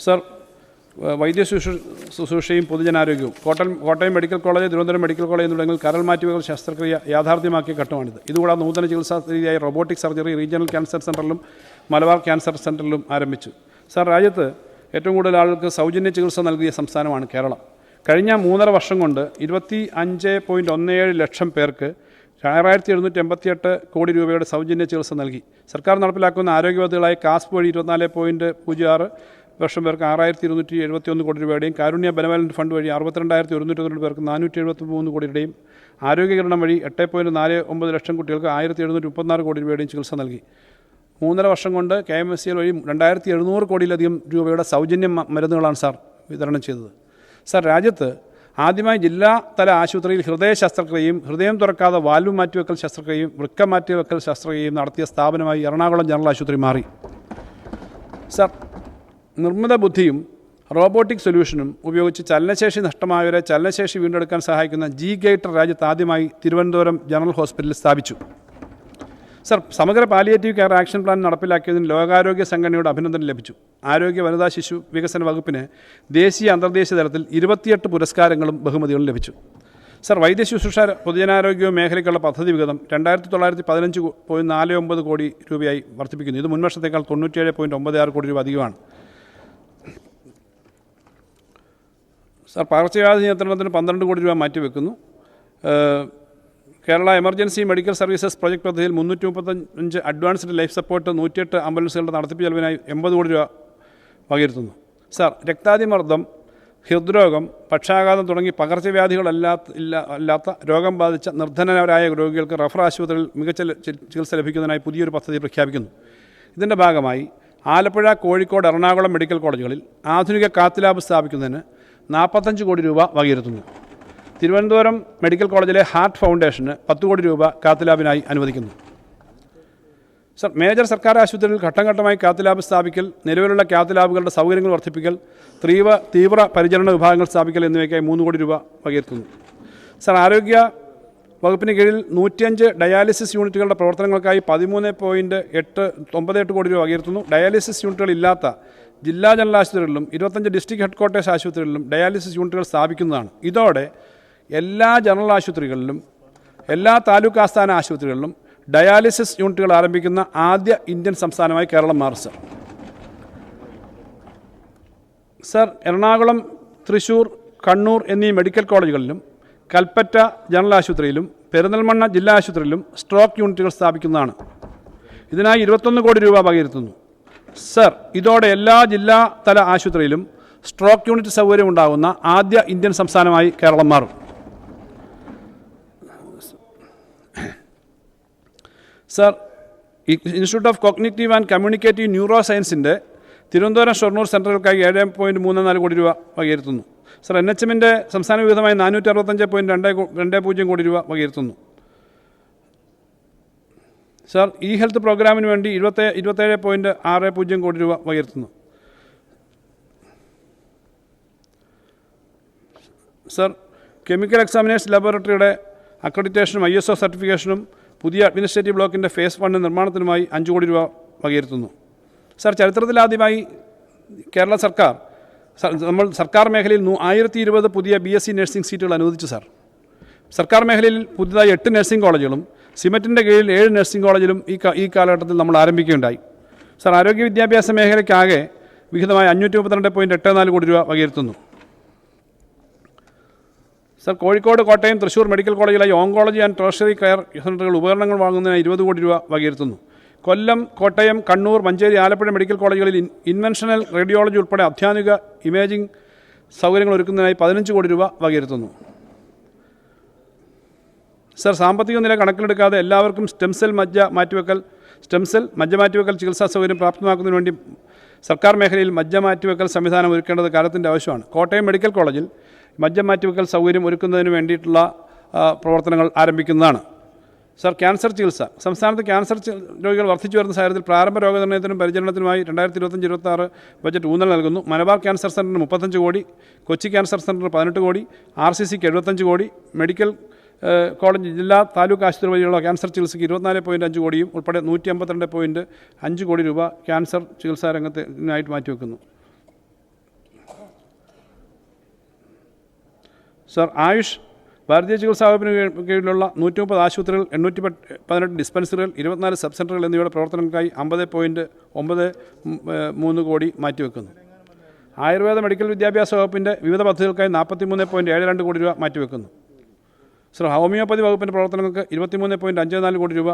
Sir, വൈദ്യ ശുശ്രൂഷയും പൊതുജനാരോഗ്യവും Kottayam medical college, Thiruvananthapuram medical college എന്നിവിടങ്ങളിൽ കരൾ മാറ്റിവെക്കൽ ശസ്ത്രക്രിയ യാഥാർത്ഥ്യമാക്കിയ ഘട്ടമാണിത്. ഇതുകൂടാതെ നൂതന ചികിത്സാ രീതിയായ റോബോട്ടിക് സർജറി റീജിയണൽ ക്യാൻസർ സെൻ്ററിലും മലബാർ ക്യാൻസർ സെൻ്ററിലും ആരംഭിച്ചു. സർ, രാജ്യത്ത് ഏറ്റവും കൂടുതൽ ആളുകൾക്ക് സൗജന്യ ചികിത്സ നൽകിയ സംസ്ഥാനമാണ് കേരളം. കഴിഞ്ഞ 3.5 വർഷം കൊണ്ട് 25.17 ലക്ഷം പേർക്ക് 6788 കോടി രൂപയുടെ സൗജന്യ ചികിത്സ നൽകി. സർക്കാർ നടപ്പിലാക്കുന്ന ആരോഗ്യ പദ്ധതികളായ കാസ്പ് വഴി 24.06 ലക്ഷം പേർക്ക് 6271 കോടി രൂപയുടെയും, കാരുണ്യ ബെനവലൻറ്റ് ഫണ്ട് വഴി 62,122 പേർക്ക് 473 കോടിയുടെയും, ആരോഗ്യകരണം വഴി 8.49 ലക്ഷം കുട്ടികൾക്ക് 1736 കോടി രൂപയുടെയും ചികിത്സ നൽകി. 3.5 വർഷം കൊണ്ട് KMSCL വഴി 2700 കോടിയിലധികം രൂപയുടെ സൗജന്യ മരുന്നുകളാണ് സാർ വിതരണം ചെയ്തത്. സാർ, രാജ്യത്ത് ആദ്യമായി ജില്ലാ തല ആശുപത്രിയിൽ ഹൃദയ ശസ്ത്രക്രിയയും ഹൃദയം തുറക്കാതെ വാൽവ് മാറ്റിവെക്കൽ ശസ്ത്രക്രിയയും വൃക്ക മാറ്റിവെക്കൽ ശസ്ത്രക്രിയയും നടത്തിയ സ്ഥാപനമായി എറണാകുളം ജനറൽ ആശുപത്രി മാറി. സാർ, നിർമ്മിത ബുദ്ധിയും റോബോട്ടിക് സൊല്യൂഷനും ഉപയോഗിച്ച് ചലനശേഷി നഷ്ടമായവരെ ചലനശേഷി വീണ്ടെടുക്കാൻ സഹായിക്കുന്ന G-ഗേറ്റർ രാജ്യത്ത് ആദ്യമായി തിരുവനന്തപുരം ജനറൽ ഹോസ്പിറ്റലിൽ സ്ഥാപിച്ചു. സർ, സമഗ്ര പാലിയേറ്റീവ് കെയർ ആക്ഷൻ പ്ലാൻ നടപ്പിലാക്കിയതിന് ലോകാരോഗ്യ സംഘടനയുടെ അഭിനന്ദനം ലഭിച്ചു. ആരോഗ്യ വനിതാ ശിശു വികസന വകുപ്പിന് ദേശീയ അന്തർദേശീയ തലത്തിൽ 28 പുരസ്കാരങ്ങളും ബഹുമതികളും ലഭിച്ചു. സർ, വൈദ്യ ശുശ്രൂഷ പൊതുജനാരോഗ്യ മേഖലയ്ക്കുള്ള പദ്ധതി വിഹിതം 2915.49 കോടി രൂപയായി വർദ്ധിപ്പിക്കുന്നു. ഇത് മുൻവർഷത്തേക്കാൾ 97.96 കോടി രൂപ അധികമാണ്. സർ, പകർച്ചവ്യാധി നിയന്ത്രണത്തിന് 12 കോടി രൂപ മാറ്റിവെക്കുന്നു. Kerala emergency medical services project പദ്ധതിയിൽ 335 അഡ്വാൻസ്ഡ് ലൈഫ് സപ്പോർട്ട് 108 ആംബുലൻസുകളുടെ നടത്തിപ്പ് ചെലവിനായി 80 കോടി രൂപ വകയിരുത്തുന്നു. സർ, രക്താതിമർദ്ദം, ഹൃദ്രോഗം, പക്ഷാഘാതം തുടങ്ങി പകർച്ചവ്യാധികളല്ലാത്ത രോഗം ബാധിച്ച നിർധനരായ രോഗികൾക്ക് റഫർ ആശുപത്രിയിൽ മികച്ച ചികിത്സ ലഭിക്കുന്നതിനായി പുതിയൊരു പദ്ധതി പ്രഖ്യാപിക്കുന്നു. ഇതിൻ്റെ ഭാഗമായി ആലപ്പുഴ, കോഴിക്കോട്, എറണാകുളം മെഡിക്കൽ കോളേജുകളിൽ ആധുനിക കാത്ത് ലാബ് സ്ഥാപിക്കുന്നതിന് 45 കോടി രൂപ വകയിരുത്തുന്നു. തിരുവനന്തപുരം മെഡിക്കൽ കോളേജിലെ ഹാർട്ട് ഫൗണ്ടേഷന് 10 കോടി രൂപ കാത്ത് ലാബിനായി അനുവദിക്കുന്നു. സർ, മേജർ സർക്കാർ ആശുപത്രിയിൽ ഘട്ടം ഘട്ടമായി കാത്ത് ലാബ് സ്ഥാപിക്കൽ, നിലവിലുള്ള കാത്ത് ലാബുകളുടെ സൗകര്യങ്ങൾ വർദ്ധിപ്പിക്കൽ, തീവ്ര പരിചരണ വിഭാഗങ്ങൾ സ്ഥാപിക്കൽ എന്നിവയ്ക്കായി 3 കോടി രൂപ വകയിരുത്തുന്നു. സർ, ആരോഗ്യ വകുപ്പിന് കീഴിൽ 105 ഡയാലിസിസ് യൂണിറ്റുകളുടെ പ്രവർത്തനങ്ങൾക്കായി 13.98 കോടി രൂപ വകയിരുത്തുന്നു. ഡയാലിസിസ് യൂണിറ്റുകൾ ഇല്ലാത്ത ജില്ലാ ജനറൽ ആശുപത്രികളിലും 25 ഡിസ്ട്രിക്ട് ഹെഡ്ക്വാർട്ടേഴ്സ് ആശുപത്രികളിലും ഡയാലിസിസ് യൂണിറ്റുകൾ സ്ഥാപിക്കുന്നതാണ്. ഇതോടെ എല്ലാ ജനറൽ ആശുപത്രികളിലും എല്ലാ താലൂക്ക് ആസ്ഥാന ആശുപത്രികളിലും ഡയാലിസിസ് യൂണിറ്റുകൾ ആരംഭിക്കുന്ന ആദ്യ ഇന്ത്യൻ സംസ്ഥാനമായി കേരളം മാറും. സർ, എറണാകുളം, തൃശ്ശൂർ, കണ്ണൂർ എന്നീ മെഡിക്കൽ കോളേജുകളിലും കൽപ്പറ്റ ജനറൽ ആശുപത്രിയിലും പെരിന്തൽമണ്ണ ജില്ലാ ആശുപത്രിയിലും സ്ട്രോക്ക് യൂണിറ്റുകൾ സ്ഥാപിക്കുന്നതാണ്. ഇതിനായി 21 കോടി രൂപ വകയിരുത്തുന്നു. സർ, ഇതോടെ എല്ലാ ജില്ലാ തല ആശുപത്രിയിലും സ്ട്രോക്ക് യൂണിറ്റ് സൗകര്യം ഉണ്ടാകുന്ന ആദ്യ ഇന്ത്യൻ സംസ്ഥാനമായി കേരളം മാറും. Sir, institute of cognitive and communicative neuro സയൻസിൻ്റെ തിരുവനന്തപുരം ഷൊർണൂർ സെൻറ്ററുകൾക്കായി 7.34 കോടി രൂപ വകയിരുത്തുന്നു. സർ, NHMൻ്റെ സംസ്ഥാന വിഹിതമായി 465.20 കോടി രൂപ വകയിരുത്തുന്നു. സർ, ഇ ഹെൽത്ത് പ്രോഗ്രാമിന് വേണ്ടി 27.60 കോടി രൂപ വകയിരുത്തുന്നു. സർ, കെമിക്കൽ എക്സാമിനേഴ്സ് ലബോറട്ടറിയുടെ അക്രഡിറ്റേഷനും ISO സർട്ടിഫിക്കേഷനും പുതിയ അഡ്മിനിസ്ട്രേറ്റീവ് ബ്ലോക്കിൻ്റെ ഫേസ് 1 നിർമ്മാണത്തിനുമായി 5 കോടി രൂപ വകയിരുത്തുന്നു. സർ, ചരിത്രത്തിലാദ്യമായി കേരള സർക്കാർ മേഖലയിൽ 1020 പുതിയ BSc നഴ്സിംഗ് സീറ്റുകൾ അനുവദിച്ചു. സർക്കാർ മേഖലയിൽ പുതുതായി 8 നഴ്സിംഗ് കോളേജുകളും സിമറ്റിൻ്റെ കീഴിൽ 7 നഴ്സിംഗ് കോളേജിലും ഈ കാലഘട്ടത്തിൽ നമ്മൾ ആരംഭിക്കുകയുണ്ടായി. സർ, ആരോഗ്യ വിദ്യാഭ്യാസ മേഖലയ്ക്കാകെ വിഹിതമായി 532.84 കോടി രൂപ വകയിരുത്തുന്നു. സർ, കോഴിക്കോട്, കോട്ടയം, തൃശ്ശൂർ മെഡിക്കൽ കോളേജിലായി ഓങ്കോളജി ആൻഡ് ടെർഷ്യറി കെയർ സെൻ്ററുകൾ ഉപകരണങ്ങൾ വാങ്ങുന്നതിനായി 20 കോടി രൂപ വകയിരുത്തുന്നു. കൊല്ലം, കോട്ടയം, കണ്ണൂർ, മഞ്ചേരി, ആലപ്പുഴ മെഡിക്കൽ കോളേജുകളിൽ ഇൻവെൻഷണൽ റേഡിയോളജി ഉൾപ്പെടെ അത്യാധുനിക ഇമേജിംഗ് സൗകര്യങ്ങൾ ഒരുക്കുന്നതിനായി 15 കോടി രൂപ വകയിരുത്തുന്നു. സർ, സാമ്പത്തിക നില കണക്കിലെടുക്കാതെ എല്ലാവർക്കും സ്റ്റെംസെൽ മജ്ജ മാറ്റിവെക്കൽ ചികിത്സാ സൗകര്യം പ്രാപ്തമാക്കുന്നതിന് വേണ്ടി സർക്കാർ മേഖലയിൽ മജ്ജ മാറ്റിവെക്കൽ സംവിധാനം ഒരുക്കേണ്ടത് കാലത്തിൻ്റെ ആവശ്യമാണ്. കോട്ടയം മെഡിക്കൽ കോളേജിൽ മജ്ജ മാറ്റിവെക്കൽ സൗകര്യം ഒരുക്കുന്നതിന് വേണ്ടിയിട്ടുള്ള പ്രവർത്തനങ്ങൾ ആരംഭിക്കുന്നതാണ്. സർ, ക്യാൻസർ ചികിത്സ. സംസ്ഥാനത്ത് ക്യാൻസർ രോഗികൾ വർദ്ധിച്ചു വരുന്ന സാഹചര്യത്തിൽ പ്രാരംഭ രോഗനിർണയത്തിനും പരിചരണത്തിനുമായി 2025-26 ബജറ്റ് ഊന്നൽ നൽകുന്നു. മലബാർ ക്യാൻസർ സെൻ്ററിന് 35 കോടി, കൊച്ചി ക്യാൻസർ സെൻ്ററിന് 18 കോടി, RCCക്ക് 75 കോടി, മെഡിക്കൽ കോളേജ് ജില്ലാ താലൂക്ക് ആശുപത്രി വഴിയുള്ള ക്യാൻസർ ചികിത്സയ്ക്ക് 24.5 കോടിയും ഉൾപ്പെടെ 152.5 കോടി രൂപ ക്യാൻസർ ചികിത്സാ രംഗത്തിനായിട്ട് മാറ്റിവെക്കുന്നു. സർ, ആയുഷ് ഭാരതീയ ചികിത്സാ വകുപ്പിന് കീഴിലുള്ള 130 ആശുപത്രികൾ, 818 ഡിസ്പെൻസറികൾ, 24 സബ് സെൻ്ററുകൾ എന്നിവയുടെ പ്രവർത്തനങ്ങൾക്കായി 50.93 കോടി മാറ്റിവെക്കുന്നു. ആയുർവേദ മെഡിക്കൽ വിദ്യാഭ്യാസ വകുപ്പിൻ്റെ വിവിധ പദ്ധതികൾക്കായി 43.72 കോടി രൂപ മാറ്റിവെക്കുന്നു. സർ, ഹോമിയോപ്പതി വകുപ്പിൻ്റെ പ്രവർത്തനങ്ങൾക്ക് 23.54 കോടി രൂപ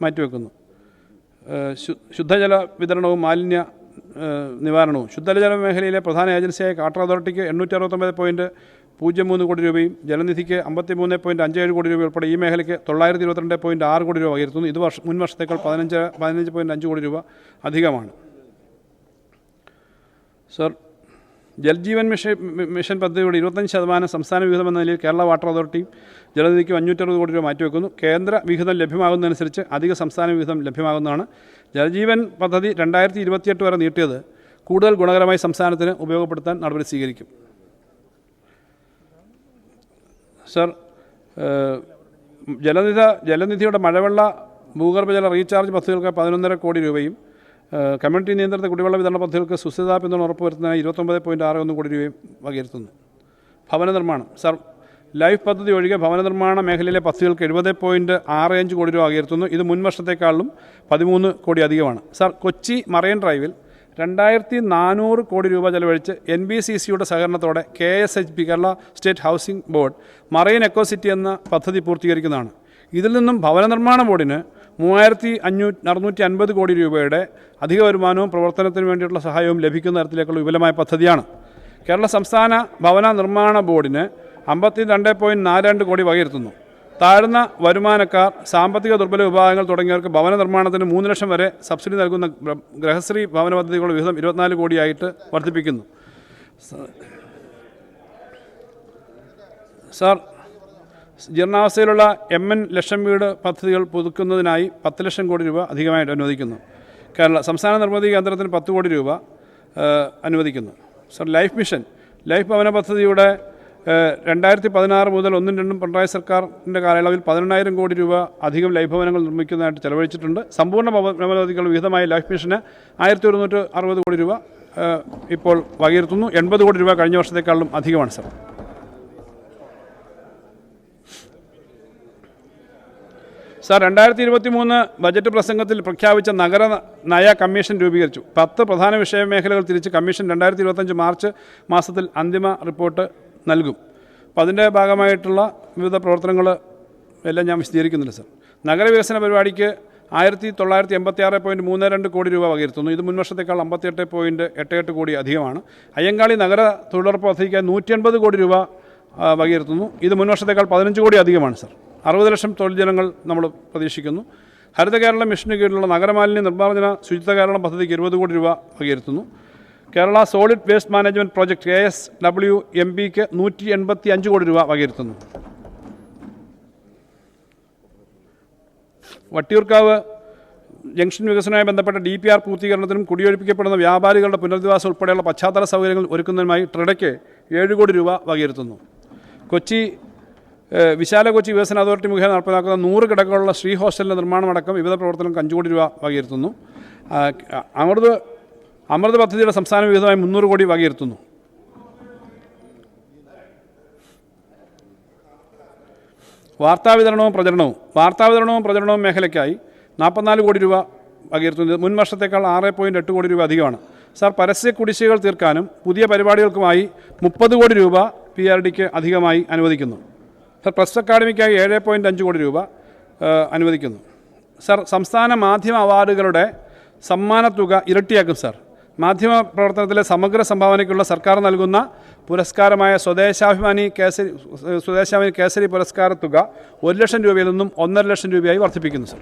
മാറ്റിവെക്കുന്നു. ശുദ്ധജല വിതരണവും മാലിന്യ നിവാരണവും. ശുദ്ധജല മേഖലയിലെ പ്രധാന ഏജൻസിയായ വാട്ടർ അതോറിറ്റിക്ക് 869.03 കോടി രൂപയും ജലനിധിക്ക് 53.57 കോടി രൂപ ഉൾപ്പെടെ ഈ മേഖലയ്ക്ക് 922.6 കോടി രൂപ വകയിരുത്തുന്നു. ഇത് മുൻ വർഷത്തേക്കാൾ 15.5 കോടി രൂപ അധികമാണ്. സർ, ജൽജീവൻ മിഷൻ പദ്ധതിയുടെ 25% സംസ്ഥാന വിഹിതം എന്ന നിലയിൽ കേരള വാട്ടർ അതോറിറ്റിയും ജലനിധിക്ക് 560 കോടി രൂപ മാറ്റിവെക്കുന്നു. കേന്ദ്ര വിഹിതം ലഭ്യമാകുന്നതനുസരിച്ച് അധിക സംസ്ഥാന വിഹിതം ലഭ്യമാകുന്നതാണ്. ജലജീവൻ പദ്ധതി 2028 വരെ നീട്ടിയത് കൂടുതൽ ഗുണകരമായി സംസ്ഥാനത്തിന് ഉപയോഗപ്പെടുത്താൻ നടപടി സ്വീകരിക്കും. സർ, ജലനിധിയുടെ മഴവെള്ള ഭൂഗർഭജല റീചാർജ് പദ്ധതികൾക്ക് 11.5 കോടി രൂപയും കമ്മ്യൂണിറ്റി നിയന്ത്രിത കുടിവെള്ള വിതരണ പദ്ധതികൾക്ക് സുസ്ഥിരതാ പിന്തുണ ഉറപ്പുവരുത്തുന്നതിനായി 29.61 കോടി രൂപയും വകയിരുത്തുന്നു. ഭവന നിർമ്മാണം. സർ, ലൈഫ് പദ്ധതി ഒഴികെ ഭവന നിർമ്മാണ മേഖലയിലെ പദ്ധതികൾക്ക് 70.65 കോടി രൂപ വകയിരുത്തുന്നു. ഇത് മുൻ വർഷത്തേക്കാളും 13 കോടി അധികമാണ്. സർ, കൊച്ചി മറൈൻ ഡ്രൈവിൽ 2400 കോടി രൂപ ചെലവഴിച്ച് NBCCയുടെ സഹകരണത്തോടെ KSHB Kerala state housing board marine eco city എന്ന പദ്ധതി പൂർത്തീകരിക്കുന്നതാണ്. ഇതിൽ നിന്നും ഭവന നിർമ്മാണ ബോർഡിന് 3650 കോടി രൂപയുടെ അധിക വരുമാനവും പ്രവർത്തനത്തിന് വേണ്ടിയിട്ടുള്ള സഹായവും ലഭിക്കുന്ന തരത്തിലേക്കുള്ള വിപുലമായ പദ്ധതിയാണ്. കേരള സംസ്ഥാന ഭവന നിർമ്മാണ ബോർഡിന് 52.42 കോടി വകയിരുത്തുന്നു. താഴ്ന്ന വരുമാനക്കാർ, സാമ്പത്തിക ദുർബല വിഭാഗങ്ങൾ തുടങ്ങിയവർക്ക് ഭവന നിർമ്മാണത്തിന് 3 ലക്ഷം വരെ സബ്സിഡി നൽകുന്ന ഗൃഹശ്രീ ഭവന പദ്ധതികളുടെ വിഹിതം 24 കോടിയായിട്ട് വർദ്ധിപ്പിക്കുന്നു. സാർ, ജീർണാവസ്ഥയിലുള്ള MN ലക്ഷം വീട് പദ്ധതികൾ പുതുക്കുന്നതിനായി 10 ലക്ഷം കോടി രൂപ അധികമായിട്ട് അനുവദിക്കുന്നു. സംസ്ഥാന നിർമ്മിതി കേന്ദ്രത്തിന് 10 കോടി രൂപ അനുവദിക്കുന്നു. സർ, ലൈഫ് മിഷൻ ലൈഫ് ഭവന പദ്ധതിയുടെ 2016 മുതൽ 1-2 പിണറായി സർക്കാരിൻ്റെ കാലയളവിൽ 18,000 കോടി രൂപ അധികം ലൈഫ് ഭവനങ്ങൾ നിർമ്മിക്കുന്നതായിട്ട് ചെലവഴിച്ചിട്ടുണ്ട്. സമ്പൂർണ്ണ ഭവനപദ്ധതികൾ വിഹിതമായി ലൈഫ് മിഷന് 1160 കോടി രൂപ ഇപ്പോൾ വകയിരുത്തുന്നു. 80 കോടി രൂപ കഴിഞ്ഞ വർഷത്തേക്കാളും അധികമാണ്. സർ, സാർ, 2023 ബജറ്റ് പ്രസംഗത്തിൽ പ്രഖ്യാപിച്ച നഗര നയ കമ്മീഷൻ രൂപീകരിച്ചു. 10 പ്രധാന വിഷയമേഖലകൾ തിരിച്ച് കമ്മീഷൻ 2025 മാർച്ച് മാസത്തിൽ അന്തിമ റിപ്പോർട്ട് നൽകും. അപ്പോൾ അതിൻ്റെ ഭാഗമായിട്ടുള്ള വിവിധ പ്രവർത്തനങ്ങൾ എല്ലാം ഞാൻ വിശദീകരിക്കുന്നില്ല. സർ, നഗരവികസന പരിപാടിക്ക് 1986.32 കോടി രൂപ വകയിരുത്തുന്നു. ഇത് മുൻവർഷത്തേക്കാൾ 58.88 കോടി അധികമാണ്. അയ്യങ്കാളി നഗര തൊഴിലുറപ്പ് പദ്ധതിക്ക് 180 കോടി രൂപ വകയിരുത്തുന്നു. ഇത് മുൻവർഷത്തേക്കാൾ 15 കോടി അധികമാണ്. സർ, 60 ലക്ഷം തൊഴിൽ ജനങ്ങൾ നമ്മൾ പ്രതീക്ഷിക്കുന്നു. ഹരിത കേരള മിഷന് കീഴിലുള്ള നഗരമാലിന്യ നിർമ്മാർജ്ജന ശുചിത്വ കേരളം പദ്ധതിക്ക് 20 കോടി രൂപ വകയിരുത്തുന്നു. Kerala solid waste management project KSWMPക്ക് 185 കോടി രൂപ വകയിരുത്തുന്നു. വട്ടിയൂർക്കാവ് ജംഗ്ഷൻ വികസനവുമായി ബന്ധപ്പെട്ട DPR പൂർത്തീകരണത്തിനും കുടിയൊഴിപ്പിക്കപ്പെടുന്ന വ്യാപാരികളുടെ പുനരധിവാസം ഉൾപ്പെടെയുള്ള പശ്ചാത്തല സൗകര്യങ്ങൾ ഒരുക്കുന്നതിനുമായി ട്രെഡയ്ക്ക് 7 കോടി രൂപ വകയിരുത്തുന്നു. വിശാല കൊച്ചി വികസന അതോറിറ്റി മുഖേന നടപ്പിലാക്കുന്ന 100 കിടക്കകളുള്ള ശ്രീ ഹോസ്റ്റലിൻ്റെ നിർമ്മാണമടക്കം വിവിധ പ്രവർത്തനങ്ങൾക്ക് 5 കോടി രൂപ വകയിരുത്തുന്നു. അമൃത് പദ്ധതിയുടെ സംസ്ഥാന വിഹിതമായി 300 കോടി വകയിരുത്തുന്നു. വാർത്താവിതരണവും പ്രചരണവും മേഖലയ്ക്കായി 44 കോടി രൂപ വകയിരുത്തുന്നത് മുൻ വർഷത്തേക്കാൾ 6.8 കോടി രൂപ അധികമാണ്. സാർ, പരസ്യ കുടിശ്ശികകൾ തീർക്കാനും പുതിയ പരിപാടികൾക്കുമായി 30 കോടി രൂപ PRDക്ക് അധികമായി അനുവദിക്കുന്നു. സർ, പ്രസ് അക്കാഡമിക്കായി 7.5 കോടി രൂപ അനുവദിക്കുന്നു. സർ, സംസ്ഥാന മാധ്യമ അവാർഡുകളുടെ സമ്മാനത്തുക ഇരട്ടിയാക്കും. സാർ, മാധ്യമ പ്രവർത്തനത്തിലെ സമഗ്ര സംഭാവനയ്ക്കുള്ള സർക്കാർ നൽകുന്ന പുരസ്കാരമായ സ്വദേശാഭിമാനി കേസരി പുരസ്കാര തുക 1 ലക്ഷം രൂപയിൽ നിന്നും 1.5 ലക്ഷം രൂപയായി വർദ്ധിപ്പിക്കുന്നു. സർ.